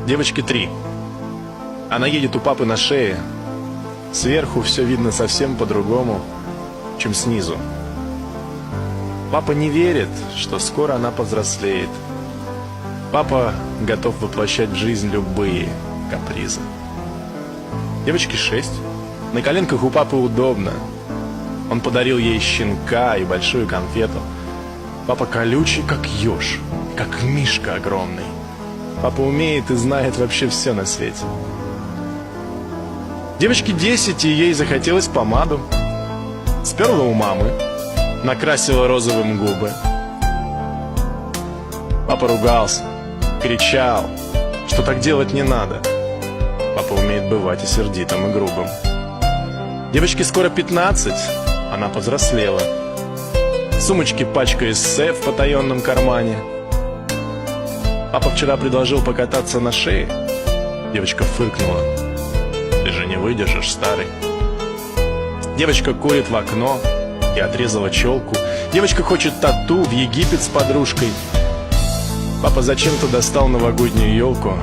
Девочке 3. Она едет у папы на шее. Сверху все видно совсем по-другому, чем снизу. Папа не верит, что скоро она повзрослеет. Папа готов воплощать в жизнь любые капризы. Девочке 6. На коленках у папы удобно. Он подарил ей щенка и большую конфету. Папа колючий, как еж, как мишка огромный. Папа умеет и знает вообще все на свете. Девочке 10, и ей захотелось помаду. Сперла у мамы, накрасила розовым губы. Папа ругался, кричал, что так делать не надо. Папа умеет бывать и сердитым, и грубым. Девочке скоро 15, она повзрослела. Сумочки пачка эссе в потаенном кармане. Папа вчера предложил покататься на шее. Девочка фыркнула. Ты же не выдержишь, старый. Девочка курит в окно и отрезала челку. Девочка хочет тату, в Египет с подружкой. Папа зачем-то достал новогоднюю елку.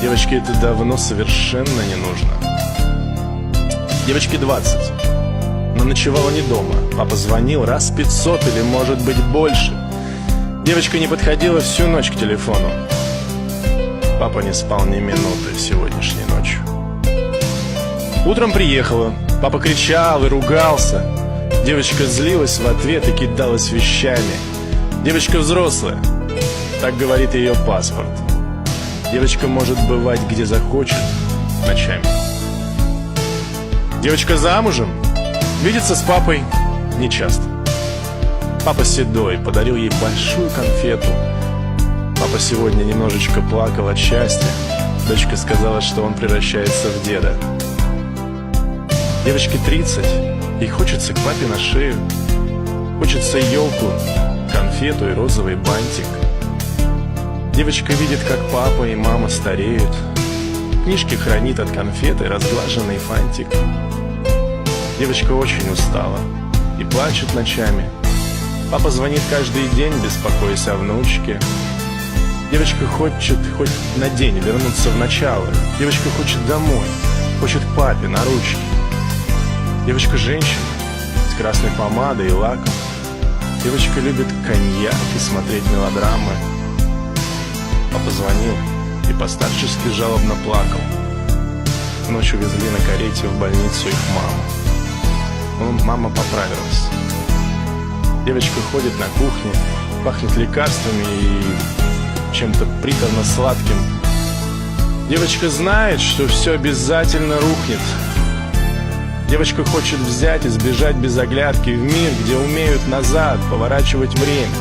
Девочке это давно совершенно не нужно. Девочке 20, но ночевала не дома. Папа звонил раз 500 или, может быть, больше. Девочка не подходила всю ночь к телефону. Папа не спал ни минуты сегодняшней ночью. Утром приехала. Папа кричал и ругался. Девочка злилась в ответ и кидалась вещами. Девочка взрослая. Так говорит ее паспорт. Девочка может бывать где захочет ночами. Девочка замужем. Видится с папой нечасто. Папа седой, подарил ей большую конфету. Папа сегодня немножечко плакал от счастья. Дочка сказала, что он превращается в деда. Девочке 30, ей хочется к папе на шею. Хочется елку, конфету и розовый бантик. Девочка видит, как папа и мама стареют. Книжки хранит от конфеты разглаженный фантик. Девочка очень устала и плачет ночами. Папа звонит каждый день, беспокоясь о внучке. Девочка хочет хоть на день вернуться в начало. Девочка хочет домой, хочет к папе на ручки. Девочка женщина с красной помадой и лаком. Девочка любит коньяк и смотреть мелодрамы. Папа звонил и по-старчески жалобно плакал. Ночью везли на карете в больницу их маму. Но мама поправилась. Девочка ходит на кухне, пахнет лекарствами и чем-то приторно-сладким. Девочка знает, что все обязательно рухнет. Девочка хочет взять и сбежать без оглядки в мир, где умеют назад поворачивать время,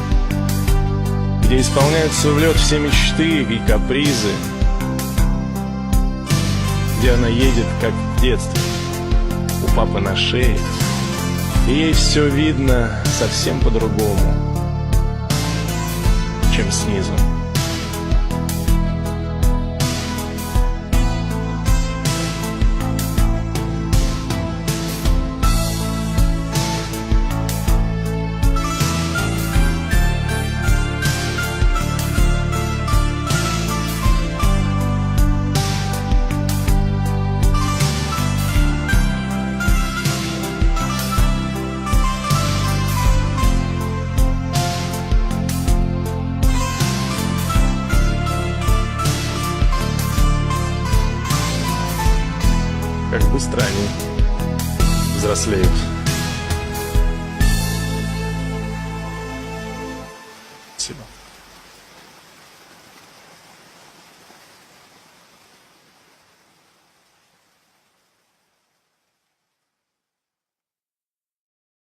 где исполняются в лед все мечты и капризы, где она едет, как в детстве, у папы на шее, и ей все видно совсем по-другому, чем снизу. Как быстро они взрослеют. Спасибо.